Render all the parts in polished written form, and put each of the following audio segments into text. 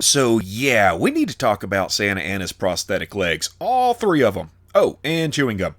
So yeah, we need to talk about Santa Anna's prosthetic legs. All three of them. Oh, and chewing gum.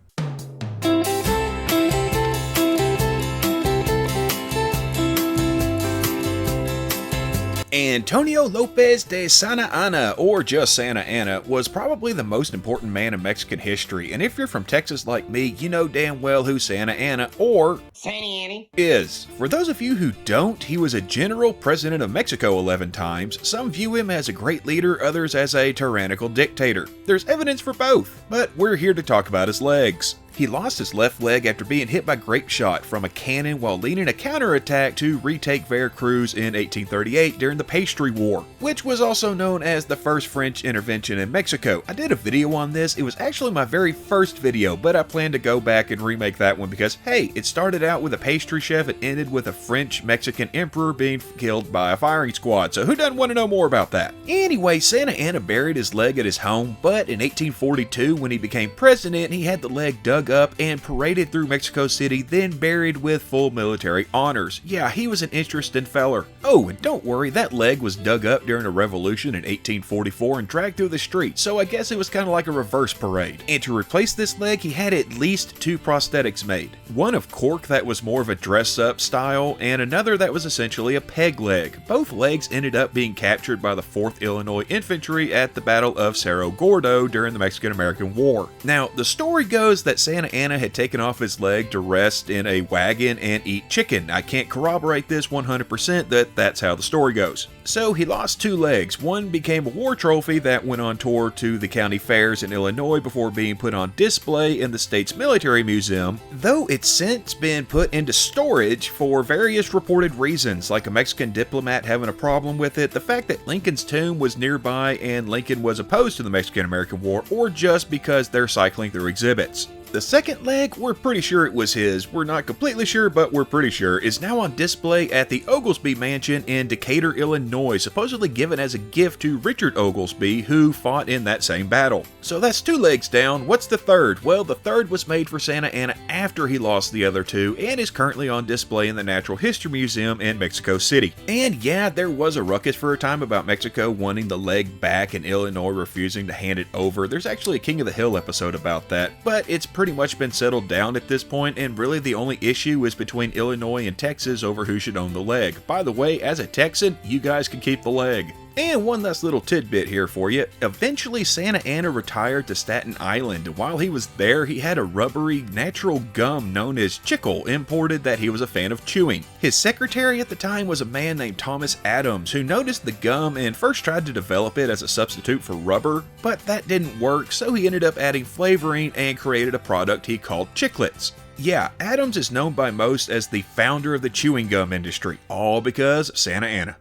Antonio Lopez de Santa Anna, or just Santa Anna, was probably the most important man in Mexican history, and if you're from Texas like me, you know damn well who Santa Anna, or Santa Annie, is. For those of you who don't, he was a general president of Mexico 11 times. Some view him as a great leader, others as a tyrannical dictator. There's evidence for both, but we're here to talk about his legs. He lost his left leg after being hit by grape shot from a cannon while leading a counterattack to retake Veracruz in 1838 during the Pastry War, which was also known as the first French intervention in Mexico. I did a video on this. It was actually my very first video, but I plan to go back and remake that one because, hey, it started out with a pastry chef. It ended with a French-Mexican emperor being killed by a firing squad, so who doesn't want to know more about that? Anyway, Santa Anna buried his leg at his home, but in 1842, when he became president, he had the leg dug up and paraded through Mexico City, then buried with full military honors. Yeah, he was an interesting feller. Oh, and don't worry, that leg was dug up during a revolution in 1844 and dragged through the streets, so I guess it was kind of like a reverse parade. And to replace this leg, he had at least two prosthetics made. One of cork that was more of a dress-up style, and another that was essentially a peg leg. Both legs ended up being captured by the 4th Illinois Infantry at the Battle of Cerro Gordo during the Mexican-American War. Now, the story goes that Santa Anna had taken off his leg to rest in a wagon and eat chicken. I can't corroborate this 100%, that's how the story goes. So he lost two legs. One became a war trophy that went on tour to the county fairs in Illinois before being put on display in the state's military museum, though it's since been put into storage for various reported reasons, like a Mexican diplomat having a problem with it, the fact that Lincoln's tomb was nearby and Lincoln was opposed to the Mexican-American War, or just because they're cycling through exhibits. The second leg, we're pretty sure it was his, we're not completely sure, but we're pretty sure, is now on display at the Oglesby Mansion in Decatur, Illinois, supposedly given as a gift to Richard Oglesby, who fought in that same battle. So that's two legs down. What's the third? Well, the third was made for Santa Anna after he lost the other two, and is currently on display in the Natural History Museum in Mexico City. And yeah, there was a ruckus for a time about Mexico wanting the leg back and Illinois refusing to hand it over. There's actually a King of the Hill episode about that, but it's pretty much been settled down at this point, and really the only issue is between Illinois and Texas over who should own the leg. By the way, as a Texan, you guys can keep the leg. And one last little tidbit here for you. Eventually, Santa Anna retired to Staten Island, and while he was there, he had a rubbery, natural gum known as chicle imported that he was a fan of chewing. His secretary at the time was a man named Thomas Adams, who noticed the gum and first tried to develop it as a substitute for rubber, but that didn't work, so he ended up adding flavoring and created a product he called chiclets. Yeah, Adams is known by most as the founder of the chewing gum industry, all because Santa Anna.